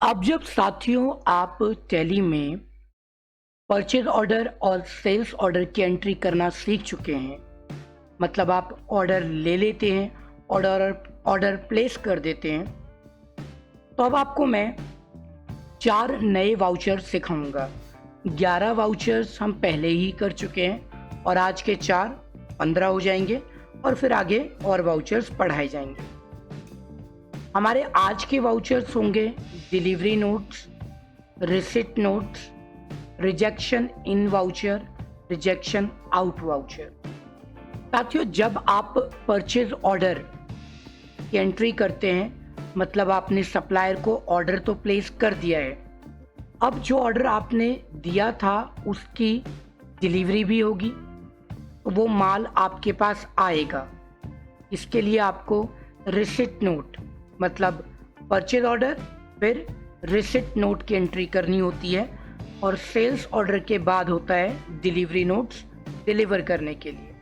अब जब साथियों आप टैली में परचेज ऑर्डर और सेल्स ऑर्डर की एंट्री करना सीख चुके हैं, मतलब आप ऑर्डर ले लेते हैं, ऑर्डर प्लेस कर देते हैं, तो अब आपको मैं 4 नए वाउचर सिखाऊंगा। 11 वाउचर्स हम पहले ही कर चुके हैं और आज के 4 15 हो जाएंगे और फिर आगे और वाउचर्स बढ़ाए जाएंगे। हमारे आज के वाउचर्स होंगे delivery notes, receipt notes, rejection in voucher, rejection out voucher. साथियों, जब आप परचेज ऑर्डर की एंट्री करते हैं, मतलब आपने सप्लायर को ऑर्डर तो प्लेस कर दिया है, अब जो ऑर्डर आपने दिया था उसकी डिलीवरी भी होगी, वो माल आपके पास आएगा। इसके लिए आपको रिसिट नोट, मतलब परचेज ऑर्डर फिर रिसिट नोट की एंट्री करनी होती है और सेल्स ऑर्डर के बाद होता है डिलीवरी नोट्स डिलीवर करने के लिए।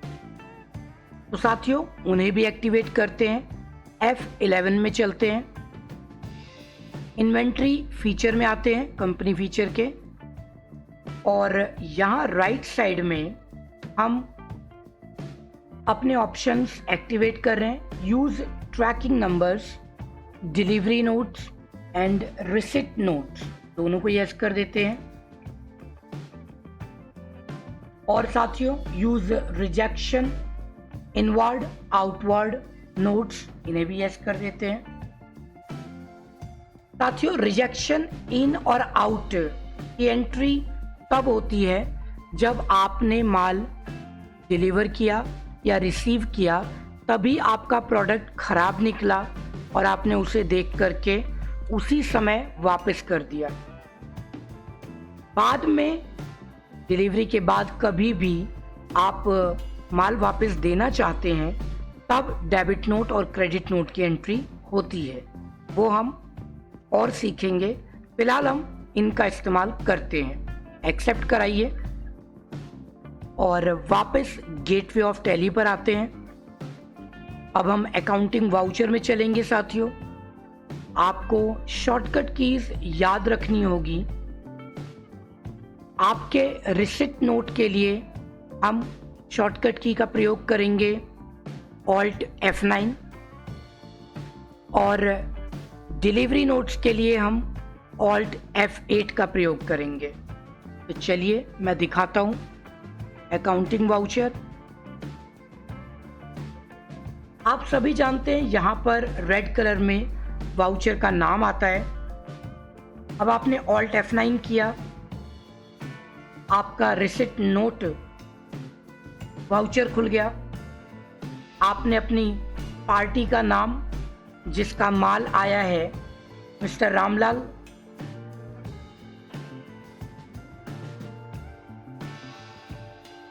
तो साथियों, उन्हें भी एक्टिवेट करते हैं। F11 में चलते हैं, इन्वेंट्री फीचर में आते हैं, कंपनी फीचर के, और यहाँ राइट साइड में हम अपने ऑप्शंस एक्टिवेट कर रहे हैं। Use tracking numbers, delivery notes and receipt notes, दोनों को यस कर देते हैं। और साथियों, use rejection inward outward notes, इन्हें भी यस कर देते हैं। साथियों, रिजेक्शन इन और आउट की एंट्री तब होती है जब आपने माल डिलीवर किया या रिसीव किया, तभी आपका प्रोडक्ट खराब निकला और आपने उसे देख करके उसी समय वापस कर दिया। बाद में डिलीवरी के बाद कभी भी आप माल वापस देना चाहते हैं, तब डेबिट नोट और क्रेडिट नोट की एंट्री होती है। वो हम और सीखेंगे, फिलहाल हम इनका इस्तेमाल करते हैं। एक्सेप्ट कराइए और वापस गेटवे ऑफ टैली पर आते हैं। अब हम अकाउंटिंग वाउचर में चलेंगे। साथियों, आपको शॉर्टकट कीज याद रखनी होगी। आपके रिसिट नोट के लिए हम शॉर्टकट की का प्रयोग करेंगे Alt F9, और डिलीवरी नोट्स के लिए हम Alt F8 का प्रयोग करेंगे। तो चलिए मैं दिखाता हूं अकाउंटिंग वाउचर। आप सभी जानते हैं यहां पर रेड कलर में वाउचर का नाम आता है। अब आपने Alt F9 किया, आपका रिसिट नोट वाउचर खुल गया। आपने अपनी पार्टी का नाम, जिसका माल आया है, मिस्टर रामलाल,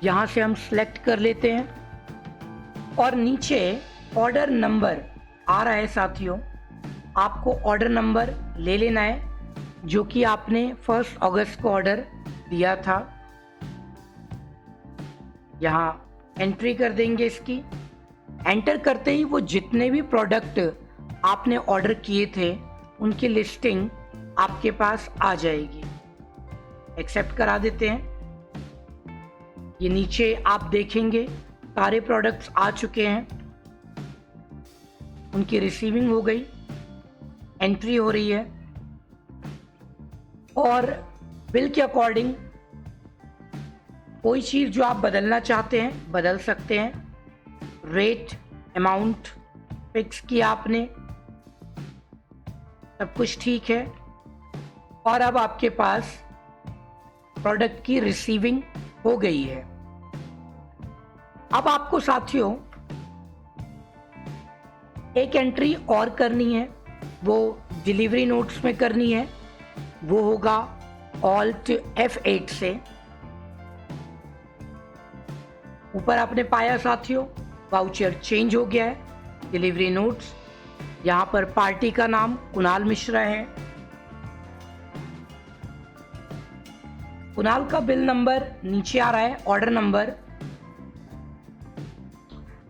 यहां से हम सिलेक्ट कर लेते हैं और नीचे ऑर्डर नंबर आ रहा है। साथियों, आपको ऑर्डर नंबर ले लेना है, जो कि आपने 1 अगस्त को ऑर्डर दिया था। यहाँ एंट्री कर देंगे इसकी। एंटर करते ही वो जितने भी प्रोडक्ट आपने ऑर्डर किए थे उनकी लिस्टिंग आपके पास आ जाएगी। एक्सेप्ट करा देते हैं। ये नीचे आप देखेंगे सारे प्रोडक्ट्स आ चुके हैं, उनकी रिसीविंग हो गई, एंट्री हो रही है, और बिल के अकॉर्डिंग कोई चीज़ जो आप बदलना चाहते हैं बदल सकते हैं। रेट, अमाउंट फिक्स किया आपने, सब कुछ ठीक है, और अब आपके पास प्रोडक्ट की रिसीविंग हो गई है। अब आपको साथियों एक एंट्री और करनी है, वो डिलीवरी नोट्स में करनी है। वो होगा Alt F8 से। ऊपर आपने पाया साथियों, वाउचर चेंज हो गया है। डिलीवरी नोट्स, यहाँ पर पार्टी का नाम कुणाल मिश्रा है। कुणाल का बिल नंबर नीचे आ रहा है, ऑर्डर नंबर।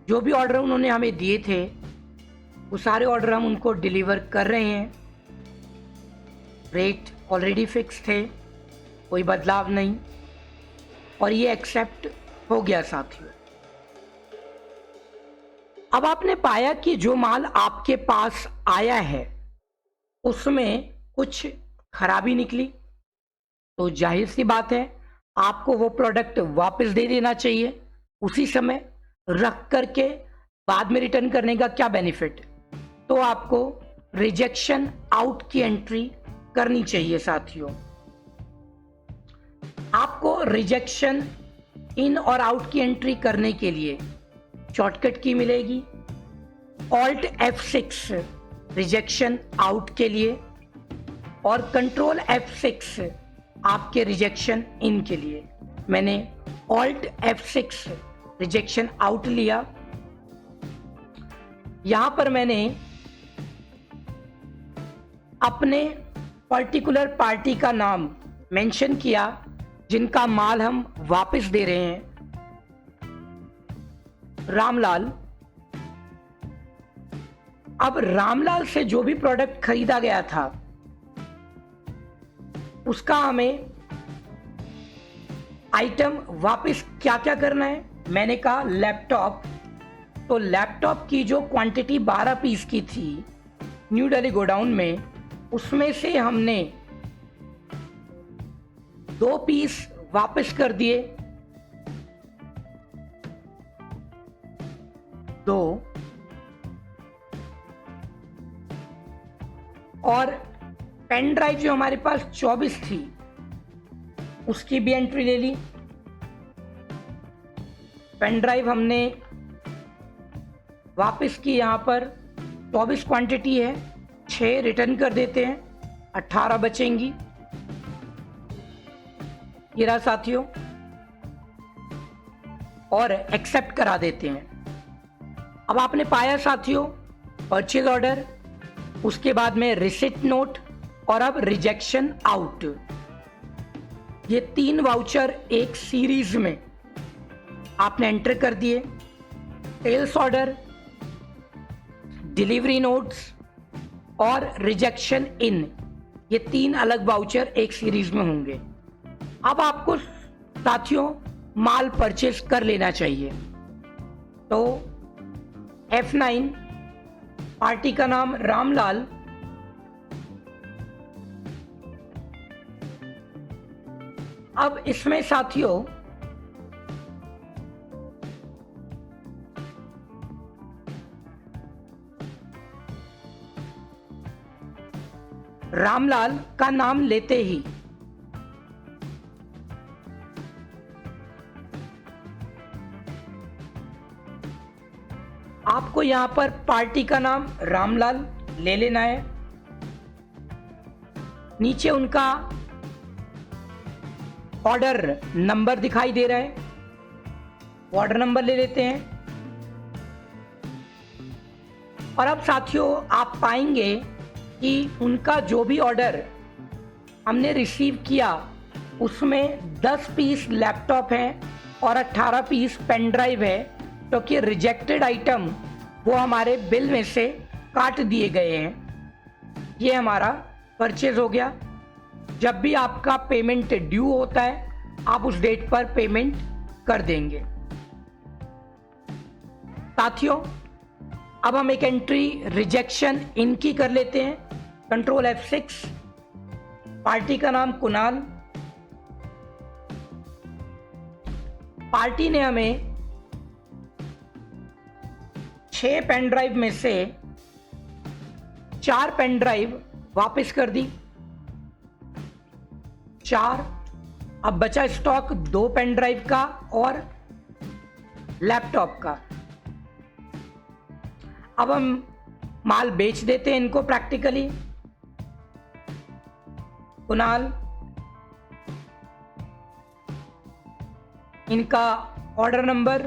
जो भी ऑर्डर उन्होंने हमें दिए थे वो सारे ऑर्डर हम उनको डिलीवर कर रहे हैं। रेट ऑलरेडी फिक्स थे, कोई बदलाव नहीं, और ये एक्सेप्ट हो गया साथियों। अब आपने पाया कि जो माल आपके पास आया है उसमें कुछ खराबी निकली, तो जाहिर सी बात है आपको वो प्रोडक्ट वापस दे देना चाहिए उसी समय, रख करके बाद में रिटर्न करने का क्या बेनिफिट। तो आपको रिजेक्शन आउट की एंट्री करनी चाहिए साथियों। आपको रिजेक्शन इन और आउट की एंट्री करने के लिए शॉर्टकट की मिलेगी Alt F6 रिजेक्शन आउट के लिए और कंट्रोल F6 आपके रिजेक्शन इन के लिए। मैंने Alt F6 रिजेक्शन आउट लिया। यहां पर मैंने अपने पर्टिकुलर पार्टी का नाम मेंशन किया जिनका माल हम वापस दे रहे हैं, रामलाल। अब रामलाल से जो भी प्रोडक्ट खरीदा गया था उसका हमें आइटम वापस क्या क्या करना है। मैंने कहा लैपटॉप, तो लैपटॉप की जो क्वांटिटी 12 पीस की थी न्यू दिल्ली गोडाउन में, उसमें से हमने 2 पीस वापस कर दिए, 2, और पेन ड्राइव जो हमारे पास 24 थी उसकी भी एंट्री ले ली। पेन ड्राइव हमने वापस की, यहां पर 24 क्वांटिटी है, 6 रिटर्न कर देते हैं, 18 बचेंगी। ये रहा साथियों, और एक्सेप्ट करा देते हैं। अब आपने पाया साथियों परचेज ऑर्डर, उसके बाद में रिसिट नोट और अब रिजेक्शन आउट। ये 3 वाउचर एक सीरीज में आपने एंटर कर दिए। सेल्स ऑर्डर, डिलीवरी नोट्स और रिजेक्शन इन, ये 3 अलग वाउचर एक सीरीज में होंगे। अब आपको साथियों माल परचेज कर लेना चाहिए। तो F9, पार्टी का नाम रामलाल, अब इसमें साथियों रामलाल का नाम लेते ही आपको यहां पर पार्टी का नाम रामलाल ले लेना है। नीचे उनका ऑर्डर नंबर दिखाई दे रहा है, ऑर्डर नंबर ले लेते हैं। और अब साथियों आप पाएंगे कि उनका जो भी ऑर्डर हमने रिसीव किया उसमें 10 पीस लैपटॉप हैं और 18 पीस पेन ड्राइव है, क्योंकि रिजेक्टेड आइटम वो हमारे बिल में से काट दिए गए हैं। ये हमारा परचेज हो गया। जब भी आपका पेमेंट ड्यू होता है आप उस डेट पर पेमेंट कर देंगे। साथियों अब हम एक एंट्री रिजेक्शन इनकी कर लेते हैं। कंट्रोल F6, पार्टी का नाम कुणाल। पार्टी ने हमें 6 पेन ड्राइव में से 4 पेन ड्राइव वापस कर दी, 4। अब बचा स्टॉक 2 पेन ड्राइव का और लैपटॉप का। अब हम माल बेच देते हैं इनको प्रैक्टिकली। कुणाल, इनका ऑर्डर नंबर,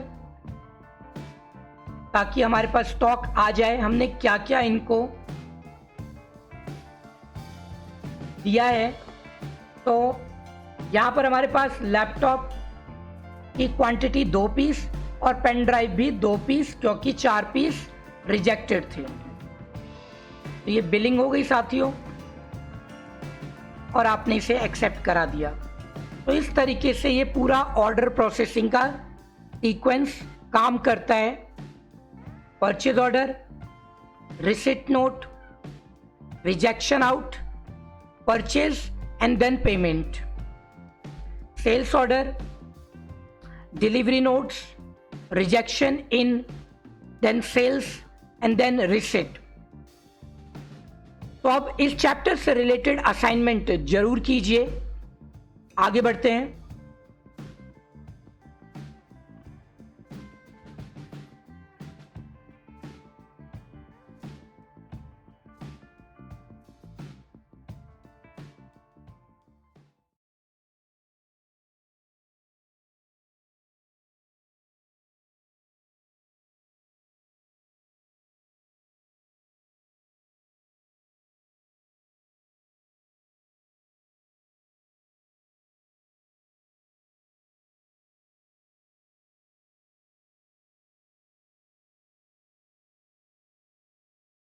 ताकि हमारे पास स्टॉक आ जाए हमने क्या क्या इनको दिया है। तो यहाँ पर हमारे पास लैपटॉप की क्वांटिटी 2 पीस और पेन ड्राइव भी 2 पीस, क्योंकि 4 पीस रिजेक्टेड थे। तो ये बिलिंग हो गई साथियों। और आपने इसे एक्सेप्ट करा दिया। तो इस तरीके से ये पूरा ऑर्डर प्रोसेसिंग का सीक्वेंस काम करता है। Purchase order, receipt note, rejection out, purchase and then payment, sales order, delivery notes, rejection in, then sales and then receipt. तो अब इस चैप्टर से रिलेटेड असाइनमेंट जरूर कीजिए। आगे बढ़ते हैं।